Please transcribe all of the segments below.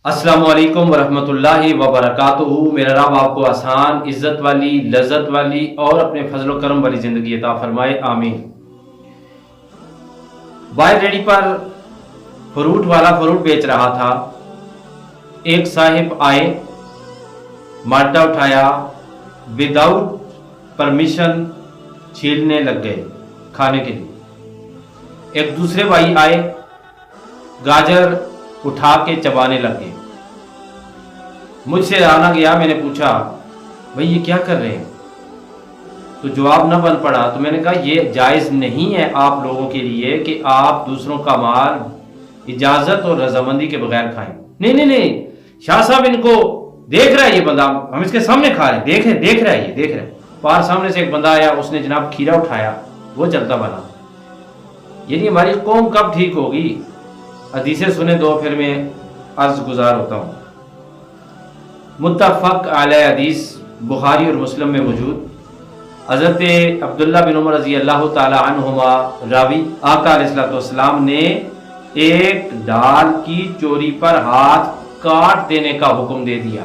अस्सलामु अलैकुम वरहमतुल्लाहि वबरकातुहू। मेरा रब आपको आसान, इज्जत वाली, लज्जत वाली और अपने फजल व करम वाली ज़िंदगी अता फरमाए, आमीन। बाहर रेडी पर फ्रूट वाला फ्रूट बेच रहा था। एक साहिब आए, माल्टा उठाया, विदाउट परमिशन छीलने लग गए खाने के लिए। एक दूसरे भाई आए, गाजर उठा के चबाने लगे। मुझसे आना गया, मैंने पूछा भाई ये क्या कर रहे हैं, तो जवाब न बन पड़ा। तो मैंने कहा ये जायज़ नहीं है आप लोगों के लिए कि आप दूसरों का माल इजाज़त और रजामंदी के बगैर खाएं। नहीं नहीं नहीं, शाह साहब इनको देख रहा है, ये बंदा हम इसके सामने खा रहे हैं, देख रहा है, ये देख रहा है। पार सामने से एक बंदा आया, उसने जनाब खीरा उठाया, वो चलता बना। यानी हमारी कौम कब ठीक होगी? हदीसें सुने दो, फिर मैं अर्ज गुजार होता हूँ। मुत्तफ़क़ अलैह हदीस बुखारी और मुस्लिम में मौजूद। हज़रत अब्दुल्ला बिन उमर रज़ी अल्लाह ताला अन्हुमा रावी, आका अलैहिस्सलाम ने एक डाल की चोरी पर हाथ काट देने का हुक्म दे दिया।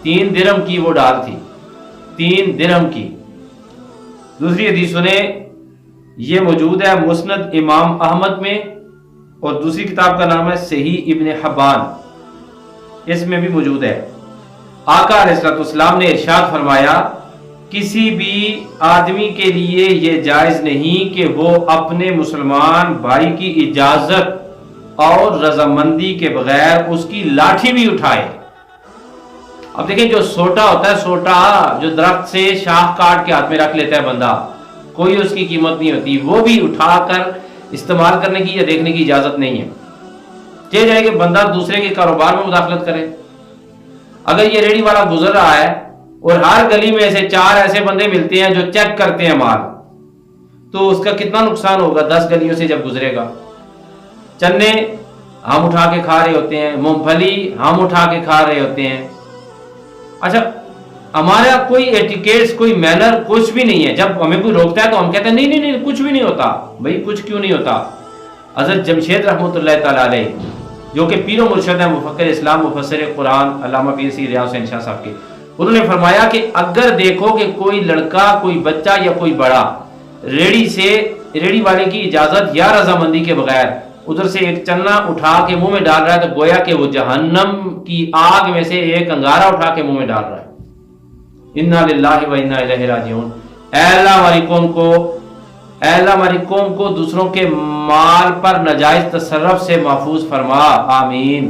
3 दिरहम की वो डाल थी, 3 दिरहम की। दूसरी हदीस सुने, ये मौजूद है मुस्नद इमाम अहमद में, और दूसरी किताब का नाम है सही इब्न हब्बान, इसमें भी मौजूद है। आका अलैहिस्सलाम ने इरशाद फरमाया, किसी भी आदमी के लिए ये जायज़ नहीं कि वो अपने मुसलमान भाई की इजाज़त और रजामंदी के बगैर उसकी लाठी भी उठाए। अब देखें, जो सोटा होता है, सोटा जो दरख्त से शाख काट के हाथ में रख लेता है बंदा, कोई उसकी कीमत नहीं होती, वो भी उठाकर इस्तेमाल करने की या देखने की इजाजत नहीं है। कह जाए कि बंदा दूसरे के कारोबार में मुदाखलत करे। अगर ये रेडी वाला गुजर रहा है और हर गली में ऐसे 4 ऐसे बंदे मिलते हैं जो चेक करते हैं माल, तो उसका कितना नुकसान होगा 10 गलियों से जब गुजरेगा। चन्ने हम उठा के खा रहे होते हैं, मूंगफली हम उठा के खा रहे होते हैं। अच्छा, हमारा कोई एटिकेट्स, कोई मैनर कुछ भी नहीं है। जब हमें कोई रोकता है तो हम कहते हैं नहीं नहीं नहीं, कुछ भी नहीं होता। भाई कुछ क्यों नहीं होता? हज़रत जमशेद रहमतुल्लाह तआला अलैह, जो कि पीर मुर्शद है, मुफक्किर इस्लाम, मुफस्सिर कुरान, अल्लामा पीर सी रियाज हुसैन शाह साहब के, उन्होंने फरमाया कि अगर देखो कि कोई लड़का, कोई बच्चा या कोई बड़ा रेडी वाले की इजाजत या रजामंदी के बगैर उधर से एक चन्ना उठा के मुंह में डाल रहा है, तो गोया कि वो जहन्नम की आग में से एक अंगारा उठा के मुंह में डाल रहा है। इन्ना लिल्लाहि व इन्ना इलैहि राजिऊन। ऐ अल्लाह हमारी कौम को दूसरों के माल पर नाजायज तसर्रुफ से महफूज फरमा, आमीन।